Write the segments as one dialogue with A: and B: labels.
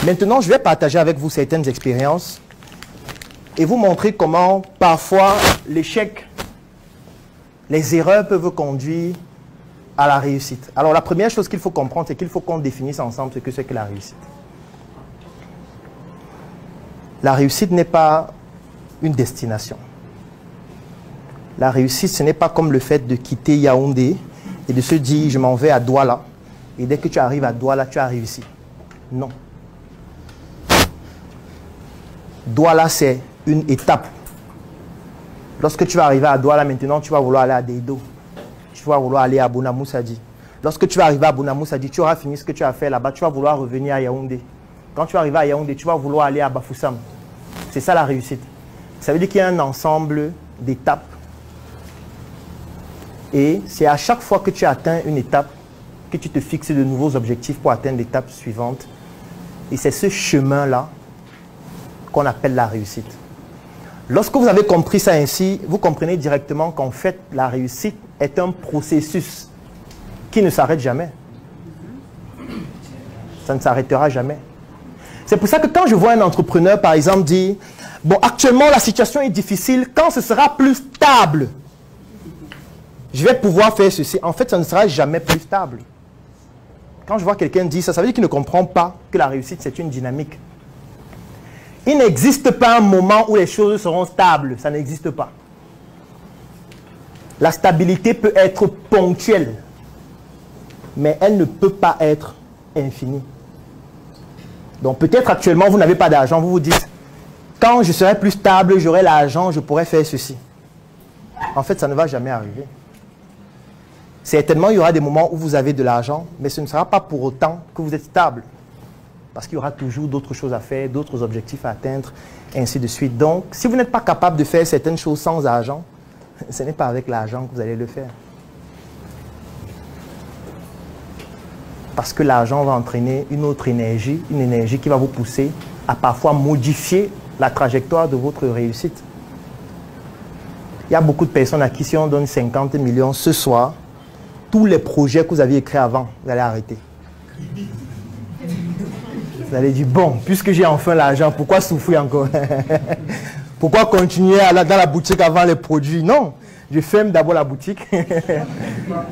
A: Maintenant, je vais partager avec vous certaines expériences et vous montrer comment parfois l'échec, les erreurs peuvent conduire à la réussite. Alors la première chose qu'il faut comprendre, c'est qu'il faut qu'on définisse ensemble ce que c'est que la réussite. La réussite n'est pas une destination. La réussite, ce n'est pas comme le fait de quitter Yaoundé et de se dire je m'en vais à Douala et dès que tu arrives à Douala, tu as réussi. Non. Douala, c'est une étape. Lorsque tu vas arriver à Douala, maintenant, tu vas vouloir aller à Deido. Tu vas vouloir aller à Bouna Moussadi. Lorsque tu vas arriver à Bouna Moussadi, tu auras fini ce que tu as fait là-bas. Tu vas vouloir revenir à Yaoundé. Quand tu vas arriver à Yaoundé, tu vas vouloir aller à Bafoussam. C'est ça la réussite. Ça veut dire qu'il y a un ensemble d'étapes. Et c'est à chaque fois que tu atteins une étape que tu te fixes de nouveaux objectifs pour atteindre l'étape suivante. Et c'est ce chemin-là qu'on appelle la réussite. Lorsque vous avez compris ça ainsi, vous comprenez directement qu'en fait, la réussite est un processus qui ne s'arrête jamais. Ça ne s'arrêtera jamais. C'est pour ça que quand je vois un entrepreneur, par exemple, dire « Bon, actuellement, la situation est difficile. Quand ce sera plus stable, je vais pouvoir faire ceci. » En fait, ça ne sera jamais plus stable. Quand je vois quelqu'un dire ça, ça veut dire qu'il ne comprend pas que la réussite, c'est une dynamique. Il n'existe pas un moment où les choses seront stables. Ça n'existe pas. La stabilité peut être ponctuelle, mais elle ne peut pas être infinie. Donc peut-être actuellement, vous n'avez pas d'argent. Vous vous dites, quand je serai plus stable, j'aurai l'argent, je pourrai faire ceci. En fait, ça ne va jamais arriver. Certainement, il y aura des moments où vous avez de l'argent, mais ce ne sera pas pour autant que vous êtes stable. Parce qu'il y aura toujours d'autres choses à faire, d'autres objectifs à atteindre, et ainsi de suite. Donc, si vous n'êtes pas capable de faire certaines choses sans argent, ce n'est pas avec l'argent que vous allez le faire. Parce que l'argent va entraîner une autre énergie, une énergie qui va vous pousser à parfois modifier la trajectoire de votre réussite. Il y a beaucoup de personnes à qui si on donne 50 millions ce soir, tous les projets que vous aviez écrits avant, vous allez arrêter. Vous allez dire, bon, puisque j'ai enfin l'argent, pourquoi souffrir encore? Pourquoi continuer dans la boutique avant les produits? Non, je ferme d'abord la boutique.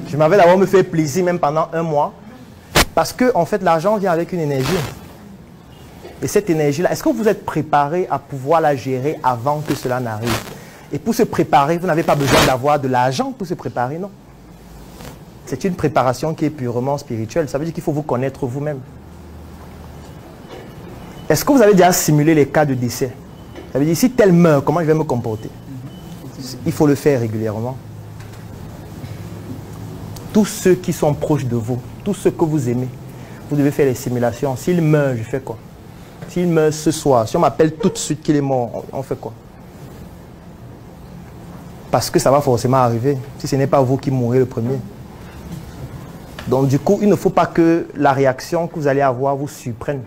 A: Je m'avais d'abord me faire plaisir même pendant un mois. Parce que, en fait, l'argent vient avec une énergie. Et cette énergie-là, est-ce que vous êtes préparé à pouvoir la gérer avant que cela n'arrive? Et pour se préparer, vous n'avez pas besoin d'avoir de l'argent pour se préparer, non. C'est une préparation qui est purement spirituelle. Ça veut dire qu'il faut vous connaître vous-même. Est-ce que vous avez déjà simulé les cas de décès? Ça veut dire, si tel meurt, comment je vais me comporter? Il faut le faire régulièrement. Tous ceux qui sont proches de vous, tous ceux que vous aimez, vous devez faire les simulations. S'il meurt, je fais quoi? S'il meurt ce soir, si on m'appelle tout de suite qu'il est mort, on fait quoi? Parce que ça va forcément arriver, si ce n'est pas vous qui mourrez le premier. Donc du coup, il ne faut pas que la réaction que vous allez avoir vous surprenne.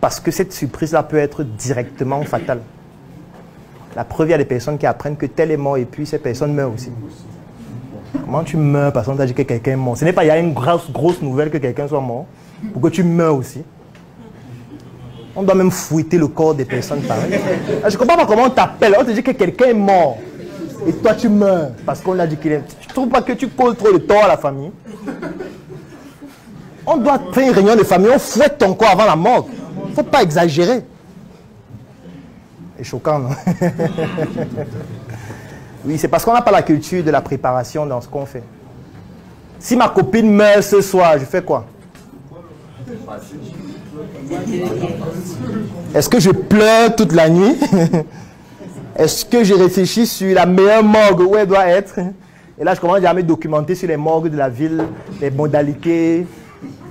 A: Parce que cette surprise-là peut être directement fatale. La preuve, il y a des personnes qui apprennent que tel est mort et puis ces personnes meurent aussi. Comment tu meurs parce qu'on t'a dit que quelqu'un est mort? Ce n'est pas il y a une grosse nouvelle que quelqu'un soit mort pour que tu meurs aussi. On doit même fouetter le corps des personnes pareilles. Je ne comprends pas comment on t'appelle. On te dit que quelqu'un est mort et toi tu meurs parce qu'on a dit qu'il est... Je ne trouve pas que tu causes trop de tort à la famille. On doit faire une réunion de famille, on fouette ton corps avant la mort. Il ne faut pas exagérer. C'est choquant, non? Oui, c'est parce qu'on n'a pas la culture de la préparation dans ce qu'on fait. Si ma copine meurt ce soir, je fais quoi? Est-ce que je pleure toute la nuit? Est-ce que je réfléchis sur la meilleure morgue où elle doit être? Et là, je commence à me documenter sur les morgues de la ville, les modalités,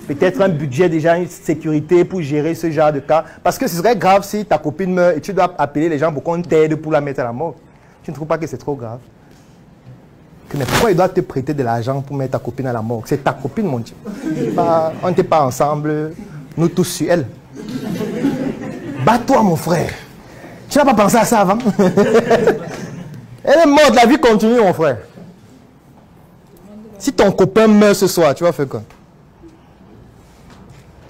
A: peut-être un budget déjà, une sécurité pour gérer ce genre de cas. Parce que ce serait grave si ta copine meurt et tu dois appeler les gens pour qu'on t'aide pour la mettre à la morgue. Tu ne trouves pas que c'est trop grave? Mais pourquoi il doit te prêter de l'argent pour mettre ta copine à la morgue? C'est ta copine, mon Dieu. On n'était pas ensemble, nous tous sur elle. Bats-toi, mon frère. Tu n'as pas pensé à ça avant? Elle est morte, la vie continue, mon frère. Si ton copain meurt ce soir, tu vas faire quoi?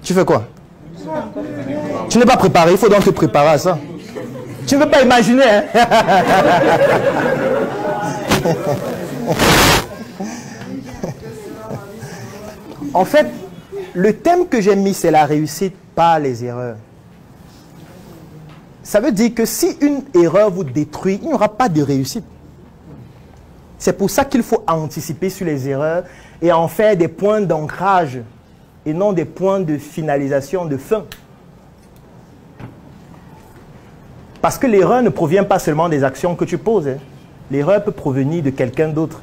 A: Tu fais quoi? Tu n'es pas préparé, il faut donc te préparer à ça. Tu ne veux pas imaginer, hein? En fait, le thème que j'ai mis, c'est la réussite, pas les erreurs. Ça veut dire que si une erreur vous détruit, il n'y aura pas de réussite. C'est pour ça qu'il faut anticiper sur les erreurs et en faire des points d'ancrage et non des points de finalisation, de fin. Parce que l'erreur ne provient pas seulement des actions que tu poses. Hein. L'erreur peut provenir de quelqu'un d'autre.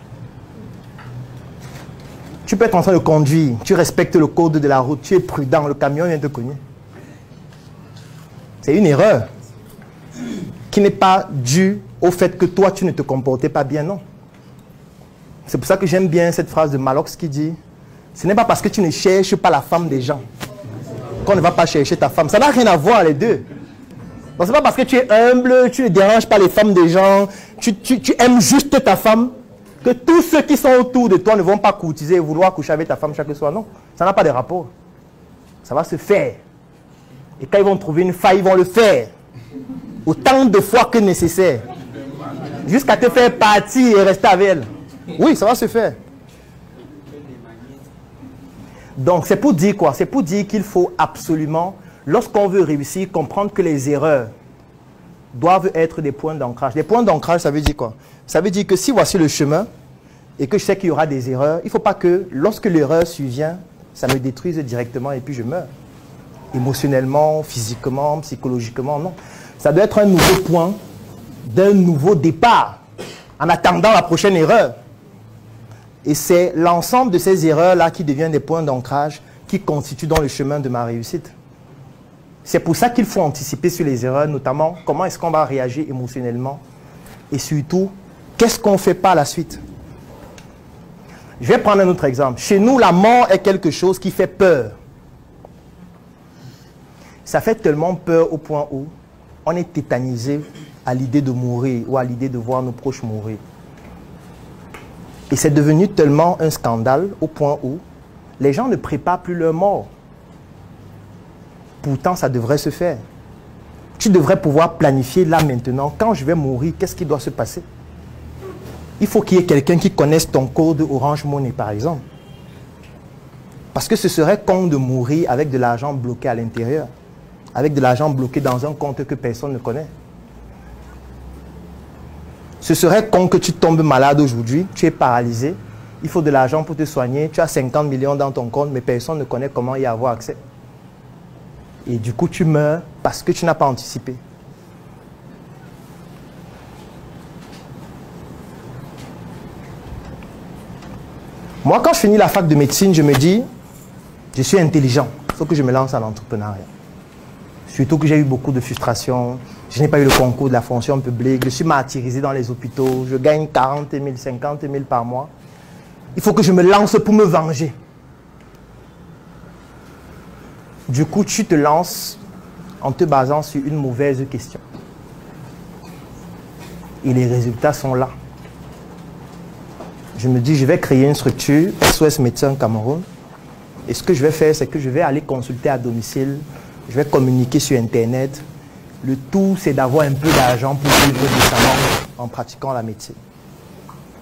A: Tu peux être en train de conduire, tu respectes le code de la route, tu es prudent, le camion vient te cogner. C'est une erreur qui n'est pas due au fait que toi, tu ne te comportais pas bien, non. C'est pour ça que j'aime bien cette phrase de Malox qui dit « Ce n'est pas parce que tu ne cherches pas la femme des gens qu'on ne va pas chercher ta femme. » Ça n'a rien à voir les deux. Ce n'est pas parce que tu es humble, tu ne déranges pas les femmes des gens, tu aimes juste ta femme, que tous ceux qui sont autour de toi ne vont pas courtiser et vouloir coucher avec ta femme chaque soir. Non, ça n'a pas de rapport. Ça va se faire. Et quand ils vont trouver une faille, ils vont le faire. Autant de fois que nécessaire. Jusqu'à te faire partir et rester avec elle. Oui, ça va se faire. Donc, c'est pour dire quoi? C'est pour dire qu'il faut absolument, lorsqu'on veut réussir, comprendre que les erreurs doivent être des points d'ancrage. Les points d'ancrage, ça veut dire quoi? Ça veut dire que si voici le chemin et que je sais qu'il y aura des erreurs, il ne faut pas que lorsque l'erreur survient, ça me détruise directement et puis je meurs. Émotionnellement, physiquement, psychologiquement, non. Ça doit être un nouveau point d'un nouveau départ en attendant la prochaine erreur. Et c'est l'ensemble de ces erreurs-là qui deviennent des points d'ancrage qui constituent dans le chemin de ma réussite. C'est pour ça qu'il faut anticiper sur les erreurs, notamment comment est-ce qu'on va réagir émotionnellement et surtout, qu'est-ce qu'on ne fait pas à la suite. Je vais prendre un autre exemple. Chez nous, la mort est quelque chose qui fait peur. Ça fait tellement peur au point où on est tétanisé à l'idée de mourir ou à l'idée de voir nos proches mourir. Et c'est devenu tellement un scandale au point où les gens ne préparent plus leur mort. Pourtant, ça devrait se faire. Tu devrais pouvoir planifier là maintenant, quand je vais mourir, qu'est-ce qui doit se passer? Il faut qu'il y ait quelqu'un qui connaisse ton code Orange Money, par exemple. Parce que ce serait con de mourir avec de l'argent bloqué à l'intérieur, avec de l'argent bloqué dans un compte que personne ne connaît. Ce serait con que tu tombes malade aujourd'hui, tu es paralysé, il faut de l'argent pour te soigner, tu as 50 millions dans ton compte, mais personne ne connaît comment y avoir accès. Et du coup, tu meurs parce que tu n'as pas anticipé. Moi, quand je finis la fac de médecine, je me dis, je suis intelligent, il faut que je me lance en entrepreneuriat. Surtout que j'ai eu beaucoup de frustration, je n'ai pas eu le concours de la fonction publique, je suis martyrisé dans les hôpitaux, je gagne 40 000, 50 000 par mois. Il faut que je me lance pour me venger. Du coup, tu te lances en te basant sur une mauvaise question. Et les résultats sont là. Je me dis, je vais créer une structure, SOS Médecins Cameroun. Et ce que je vais faire, c'est que je vais aller consulter à domicile, je vais communiquer sur Internet. Le tout, c'est d'avoir un peu d'argent pour vivre décemment en pratiquant la médecine.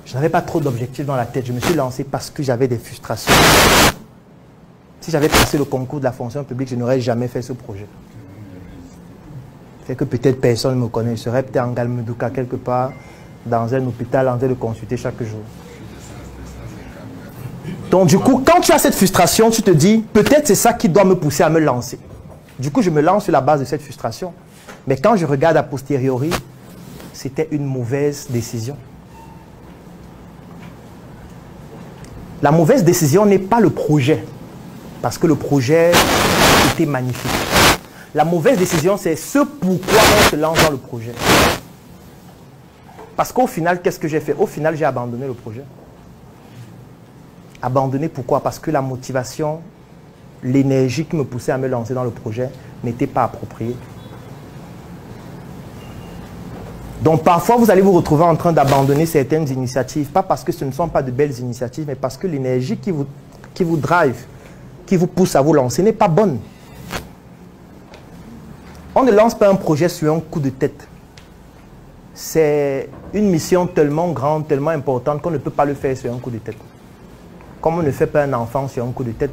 A: Je n'avais pas trop d'objectifs dans la tête. Je me suis lancé parce que j'avais des frustrations. Si j'avais passé le concours de la fonction publique, je n'aurais jamais fait ce projet. C'est que peut-être personne ne me connaît. Je serais peut-être en Galmedouka quelque part, dans un hôpital, en train de consulter chaque jour. Donc du coup, quand tu as cette frustration, tu te dis, peut-être c'est ça qui doit me pousser à me lancer. Du coup, je me lance sur la base de cette frustration. Mais quand je regarde a posteriori, c'était une mauvaise décision. La mauvaise décision n'est pas le projet, parce que le projet était magnifique. La mauvaise décision, c'est ce pourquoi on se lance dans le projet. Parce qu'au final, qu'est-ce que j'ai fait? Au final, j'ai abandonné le projet. Abandonné pourquoi? Parce que la motivation, l'énergie qui me poussait à me lancer dans le projet n'était pas appropriée. Donc parfois, vous allez vous retrouver en train d'abandonner certaines initiatives, pas parce que ce ne sont pas de belles initiatives, mais parce que l'énergie qui vous drive, qui vous pousse à vous lancer n'est pas bonne. On ne lance pas un projet sur un coup de tête. C'est une mission tellement grande, tellement importante qu'on ne peut pas le faire sur un coup de tête. Comme on ne fait pas un enfant sur un coup de tête.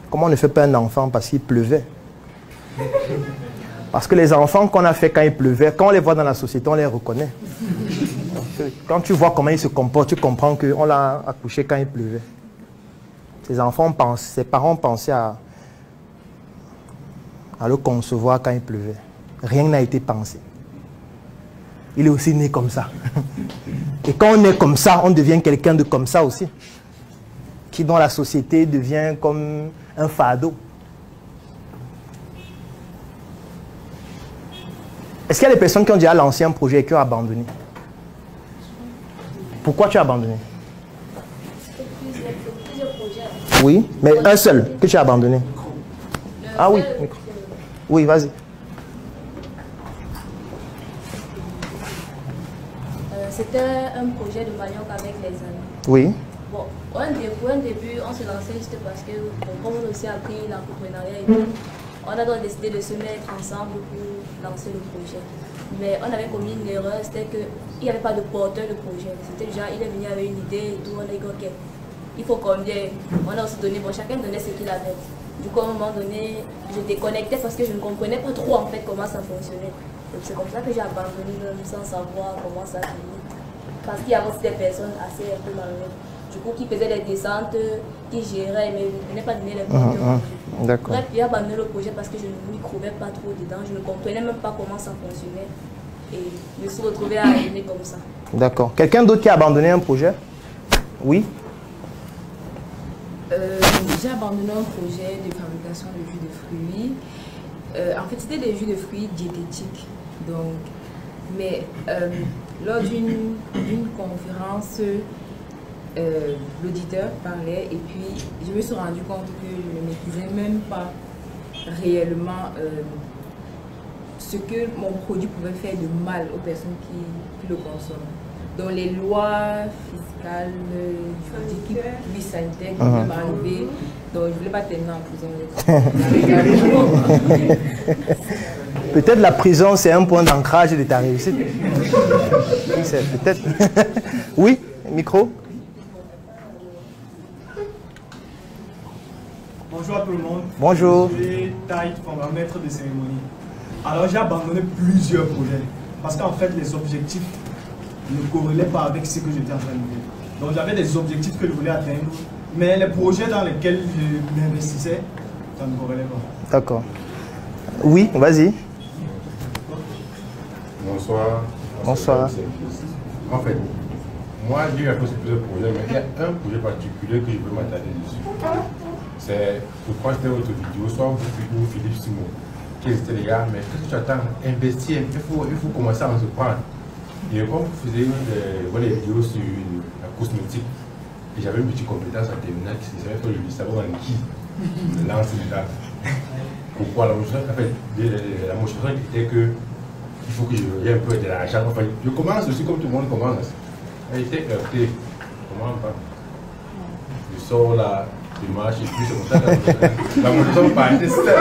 A: Comme on ne fait pas un enfant parce qu'il pleuvait. Parce que les enfants qu'on a fait quand il pleuvait, quand on les voit dans la société, on les reconnaît. Quand tu vois comment ils se comportent, tu comprends qu'on l'a accouché quand il pleuvait. Ses parents pensaient à le concevoir quand il pleuvait. Rien n'a été pensé. Il est aussi né comme ça. Et quand on est comme ça, on devient quelqu'un de comme ça aussi. Qui dans la société devient comme un fardeau. Est-ce qu'il y a des personnes qui ont déjà lancé un projet et qui ont abandonné? Pourquoi tu as abandonné? Plusieurs projets. Oui, mais un seul que tu as abandonné. Ah oui. Oui, vas-y.
B: C'était un projet de manioc avec les amis.
A: Oui.
B: Bon, pour un début, on se lançait juste parce que, comme on a aussi appris l'entrepreneuriat et tout, on a donc décidé de se mettre ensemble pour lancer le projet. Mais on avait commis une erreur, c'était qu'il n'y avait pas de porteur de projet. C'était déjà, il est venu avec une idée et tout, on a dit ok, il faut combien? On a aussi donné, bon, chacun donnait ce qu'il avait. Du coup, à un moment donné, je déconnectais parce que je ne comprenais pas trop en fait comment ça fonctionnait. Donc c'est comme ça que j'ai abandonné même sans savoir comment ça finit. Parce qu'il y avait aussi des personnes assez un peu malheureuses. Du coup, qui faisaient les descentes, qui géraient, mais ne venaient pas donner les comptes.
A: D'accord.
B: Bref, j'ai abandonné le projet parce que je ne m'y trouvais pas trop dedans. Je ne comprenais même pas comment ça fonctionnait. Et je me suis retrouvée à aimer comme ça.
A: D'accord. Quelqu'un d'autre qui a abandonné un projet? Oui.
C: J'ai abandonné un projet de fabrication de jus de fruits. En fait, c'était des jus de fruits diététiques. Donc, mais lors d'une conférence, l'auditeur parlait et puis je me suis rendu compte que je ne maîtrisais même pas réellement ce que mon produit pouvait faire de mal aux personnes qui le consomment. Donc les lois fiscales, sanitaires qui peuvent m'arriver, donc je ne voulais pas terminer en prison.
A: Peut-être la prison, c'est un point d'ancrage de ta réussite. Peut-être. Oui, micro.
D: Bonjour à tout le monde.
A: Bonjour.
D: Je suis Taït, maître de cérémonie. Alors j'ai abandonné plusieurs projets parce qu'en fait les objectifs ne corrélaient pas avec ce que j'étais en train de faire. Donc j'avais des objectifs que je voulais atteindre, mais les projets dans lesquels je m'investissais, ça ne corrélait pas.
A: D'accord. Oui, vas-y.
E: Bonsoir.
A: Bonsoir.
E: En fait, moi j'ai eu un peu plusieurs projets, mais il y a un projet particulier que je veux m'attarder dessus. C'est, je crois que c'était votre vidéo, soit vous Philippe Simon, qui était les gars, mais qu'est-ce que tu attends? Investir, il faut commencer à entreprendre. Et comme vous faisiez des vidéos sur la cosmétique, et j'avais une petite compétence en terminale qui savait faire le savon en liquide, l'antimétal. Pourquoi la motivation était que il faut que j'ai un peu de l'argent. Enfin, je commence aussi comme tout le monde commence. Elle était heurtée. Comment pas? Je sors là, je marche et puis c'est comme ça. La motivation partait seule.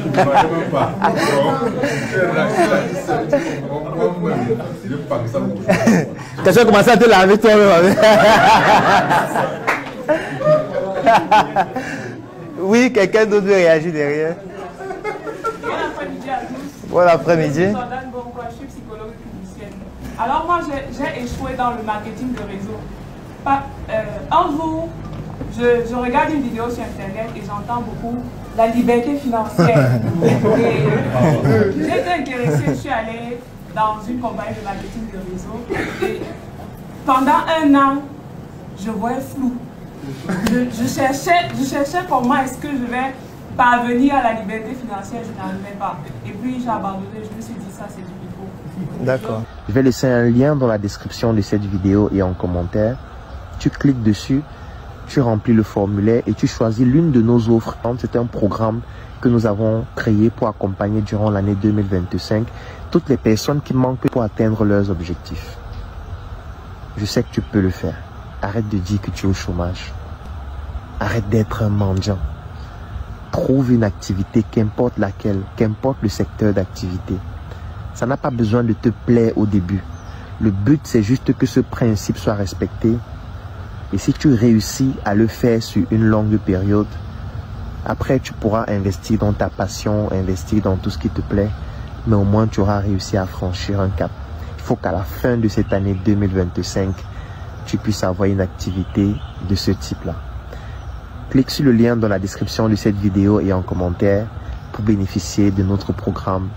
E: Je ne marchais même pas. Je pense ça.
A: Tu as commencé à te laver toi-même. Oui, quelqu'un d'autre veut réagir derrière. Bon après-midi.
F: Je suis psychologue clinicienne. Alors moi, j'ai échoué dans le marketing de réseau. Un jour, je regarde une vidéo sur Internet et j'entends beaucoup la liberté financière. J'ai été intéressée, je suis allée dans une compagnie de marketing de réseau. Et pendant un an, je voyais flou. Je cherchais comment est-ce que je vais parvenir à la liberté financière, je n'arrivais pas. Et puis j'ai abandonné, je me suis dit ça c'est du pipeau.
A: D'accord.
G: Je vais laisser un lien dans la description de cette vidéo et en commentaire. Tu cliques dessus, tu remplis le formulaire et tu choisis l'une de nos offres. C'est un programme que nous avons créé pour accompagner durant l'année 2025 toutes les personnes qui manquent pour atteindre leurs objectifs. Je sais que tu peux le faire. Arrête de dire que tu es au chômage. Arrête d'être un mendiant. trouve une activité, qu'importe laquelle, qu'importe le secteur d'activité. Ça n'a pas besoin de te plaire au début. Le but, c'est juste que ce principe soit respecté. Et si tu réussis à le faire sur une longue période, après tu pourras investir dans ta passion, investir dans tout ce qui te plaît, mais au moins tu auras réussi à franchir un cap. Il faut qu'à la fin de cette année 2025, tu puisses avoir une activité de ce type-là. Clique sur le lien dans la description de cette vidéo et en commentaire pour bénéficier de notre programme